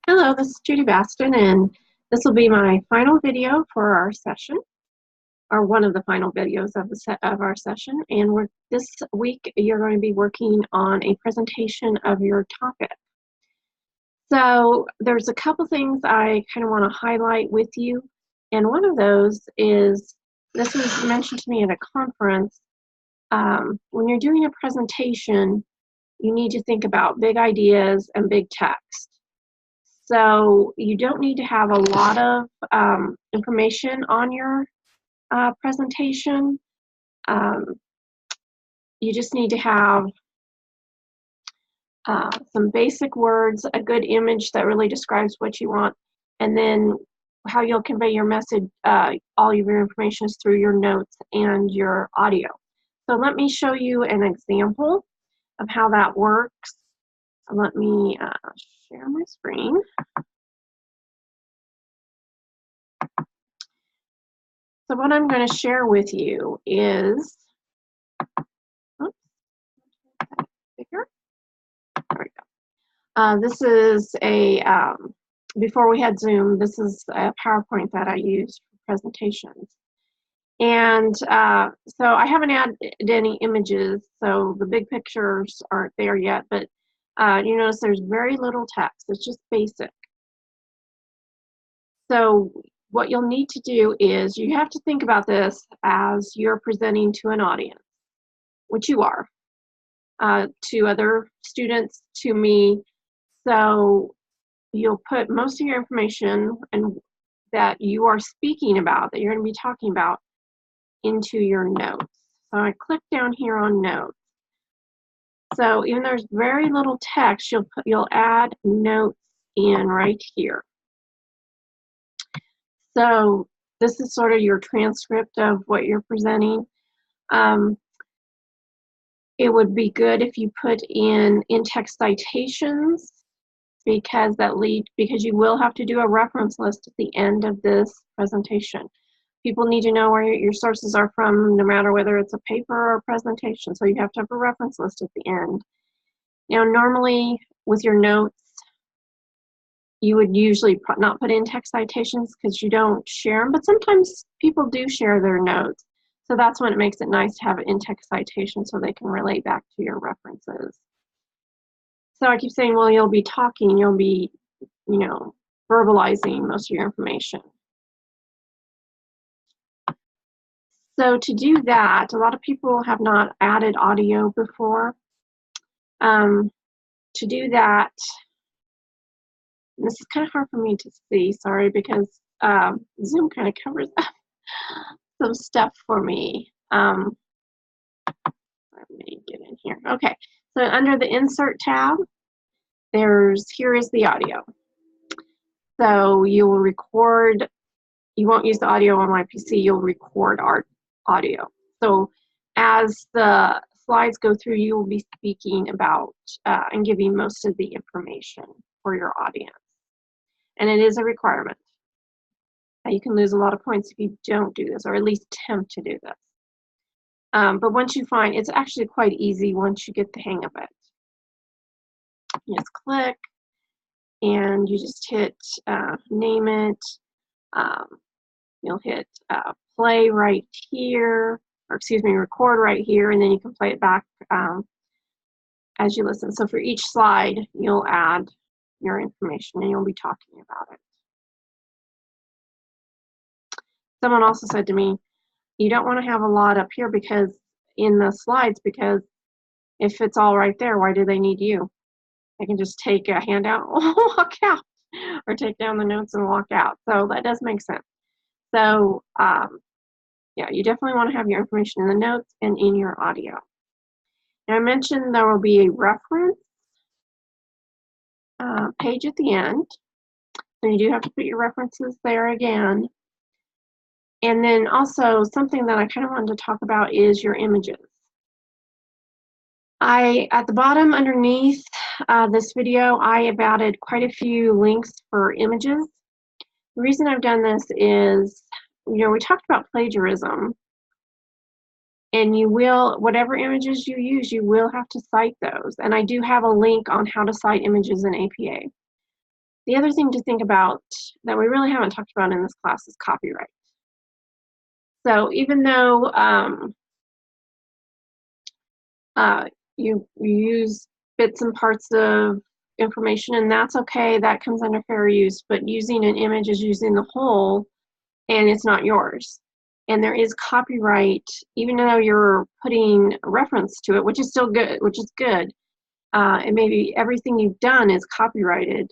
Hello, this is Judy Baston, and this will be my final video for our session, or one of the final videos of our session. And this week you're going to be working on a presentation of your topic. So there's a couple things I kind of want to highlight with you, and one of those is this was mentioned to me at a conference. When you're doing a presentation, you need to think about big ideas and big text. So you don't need to have a lot of information on your presentation. You just need to have some basic words, a good image that really describes what you want, and then how you'll convey your message, all of your information is through your notes and your audio. So let me show you an example of how that works. Let me share my screen. So what I'm going to share with you is, oops, bigger. There we go. This is a, before we had Zoom, this is a PowerPoint that I use for presentations. And so I haven't added any images, so the big pictures aren't there yet, but you notice there's very little text. It's just basic. So what you'll need to do is you have to think about this as you're presenting to an audience, which you are, to other students, to me. So you'll put most of your information and that you are speaking about, that you're going to be talking about, into your notes. So I click down here on notes. So even though there's very little text, you'll add notes in right here. So this is sort of your transcript of what you're presenting. It would be good if you put in in-text citations because you will have to do a reference list at the end of this presentation. People need to know where your sources are from, no matter whether it's a paper or a presentation. So you have to have a reference list at the end. Now, normally with your notes, you would usually not put in text citations because you don't share them, but sometimes people do share their notes. So that's when it makes it nice to have an in-text citation so they can relate back to your references. So I keep saying, well, you'll be talking, you'll be, verbalizing most of your information. So to do that, a lot of people have not added audio before. To do that, this is kind of hard for me to see, sorry, because Zoom kind of covers up some stuff for me. Let me get in here. Okay, so under the Insert tab, here is the audio. So you will record, you won't use the audio on my PC, you'll record our audio. So as the slides go through, you will be speaking about and giving most of the information for your audience. And it is a requirement. You can lose a lot of points if you don't do this, or at least attempt to do this. But once you find, it's actually quite easy once you get the hang of it. You just click, and you just hit name it. You'll hit play right here, or excuse me, record right here, and then you can play it back as you listen. So for each slide, you'll add your information and you'll be talking about it. Someone also said to me, you don't want to have a lot up here because in the slides, because if it's all right there, why do they need you? They can just take a handout and walk out, or take down the notes and walk out. So that does make sense. So yeah, you definitely want to have your information in the notes and in your audio. Now I mentioned there will be a reference page at the end. So you do have to put your references there again. And then also something that I kind of wanted to talk about is your images. At the bottom underneath this video, I have added quite a few links for images. The reason I've done this is, we talked about plagiarism, and you will, whatever images you use, you will have to cite those. And I do have a link on how to cite images in APA. The other thing to think about that we really haven't talked about in this class is copyright. So even though you use bits and parts of information, and that's okay, that comes under fair use, but using an image is using the whole, and it's not yours. And there is copyright, even though you're putting a reference to it, which is still good, which is good. And maybe everything you've done is copyrighted.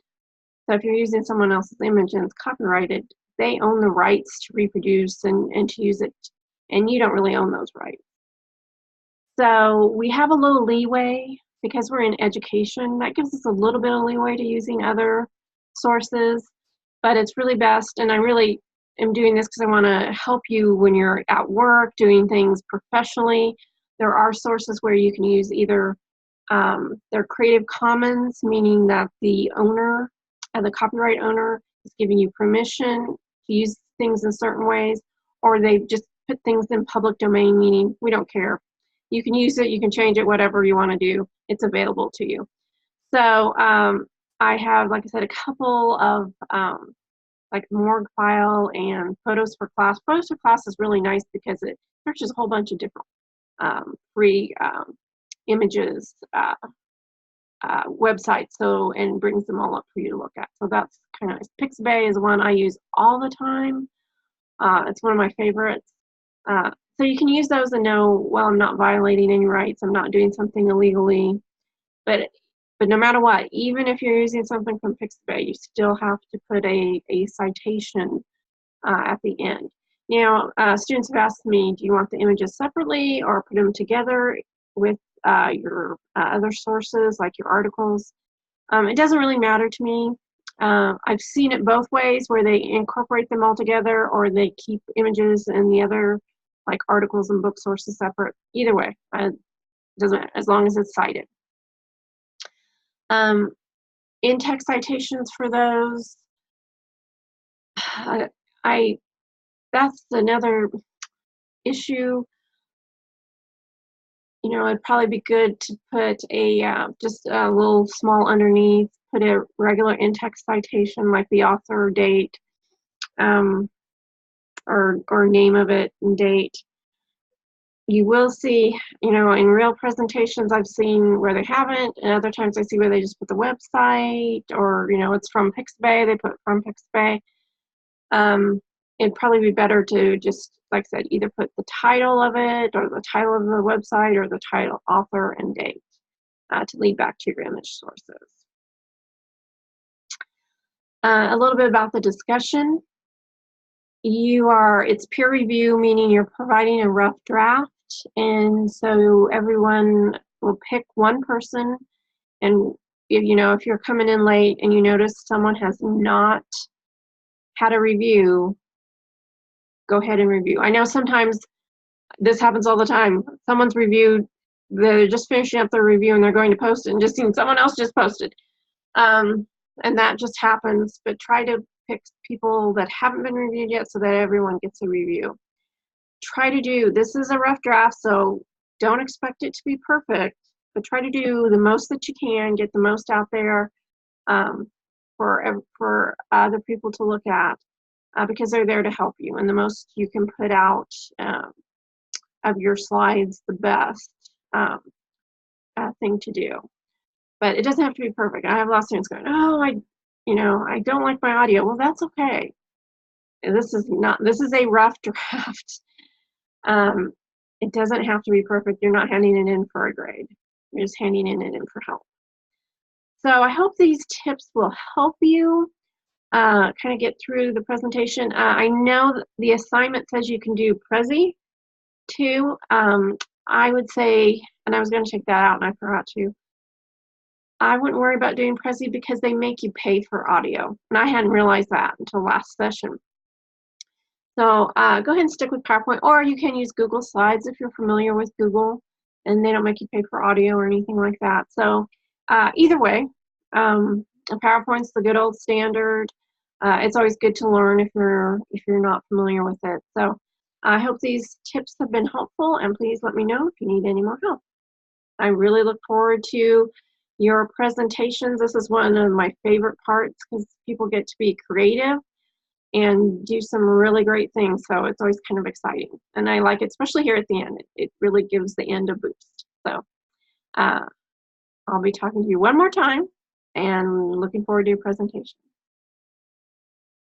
So if you're using someone else's image and it's copyrighted, they own the rights to reproduce and to use it, and you don't really own those rights. So we have a little leeway because we're in education. That gives us a little bit of leeway to using other sources, but it's really best, and I really am doing this because I want to help you when you're at work doing things professionally. There are sources where you can use either they're Creative Commons, meaning that the owner, the copyright owner, is giving you permission to use things in certain ways, or they just put things in public domain, meaning we don't care. You can use it, you can change it, whatever you want to do, it's available to you. So I have, like I said, a couple of like Morguefile and Photos for Class. Photos for Class is really nice because it searches a whole bunch of different free images websites, and brings them all up for you to look at. So that's kind of nice. Pixabay is one I use all the time. It's one of my favorites. So you can use those and know, well, I'm not violating any rights, I'm not doing something illegally. But no matter what, even if you're using something from Pixabay, you still have to put a citation at the end. Now, students have asked me, do you want the images separately or put them together with your other sources, like your articles? It doesn't really matter to me. I've seen it both ways, where they incorporate them all together or they keep images and the other, like articles and book sources, separate. Either way, doesn't matter, as long as it's cited. In-text citations for those, that's another issue. You know, it'd probably be good to put a just a little small underneath, put a regular in-text citation like the author, date, or name of it and date. You will see, you know, in real presentations I've seen where they haven't, and other times I see where they just put the website, or, you know, it's from Pixabay, they put from Pixabay. It'd probably be better to just, like I said, either put the title of it, or the title of the website, or the title, author, and date to lead back to your image sources. A little bit about the discussion. It's peer review, meaning you're providing a rough draft, and so everyone will pick one person, and if you're coming in late and you notice someone has not had a review, go ahead and review. I know sometimes this happens all the time. Someone's reviewed, they're just finishing up their review and they're going to post it and just seen someone else just posted. And that just happens, but try to pick people that haven't been reviewed yet so that everyone gets a review. This is a rough draft, so don't expect it to be perfect, but try to do the most that you can, get the most out there for other people to look at, because they're there to help you, and the most you can put out of your slides, the best thing to do. But it doesn't have to be perfect. I have a lot of students going, oh, I don't like my audio. Well, that's okay. This is a rough draft. It doesn't have to be perfect. You're not handing it in for a grade. You're just handing it in for help. So I hope these tips will help you kind of get through the presentation. I know that the assignment says you can do Prezi too. I would say, and I was going to take that out and I forgot to, I wouldn't worry about doing Prezi because they make you pay for audio. And I hadn't realized that until last session. So go ahead and stick with PowerPoint, or you can use Google Slides if you're familiar with Google, and they don't make you pay for audio or anything like that. So either way, PowerPoint's the good old standard. It's always good to learn if you're not familiar with it. So I hope these tips have been helpful, and please let me know if you need any more help. I really look forward to Your presentations, this is one of my favorite parts because people get to be creative and do some really great things. So it's always kind of exciting. And I like it, especially here at the end. It really gives the end a boost. So I'll be talking to you one more time and looking forward to your presentation.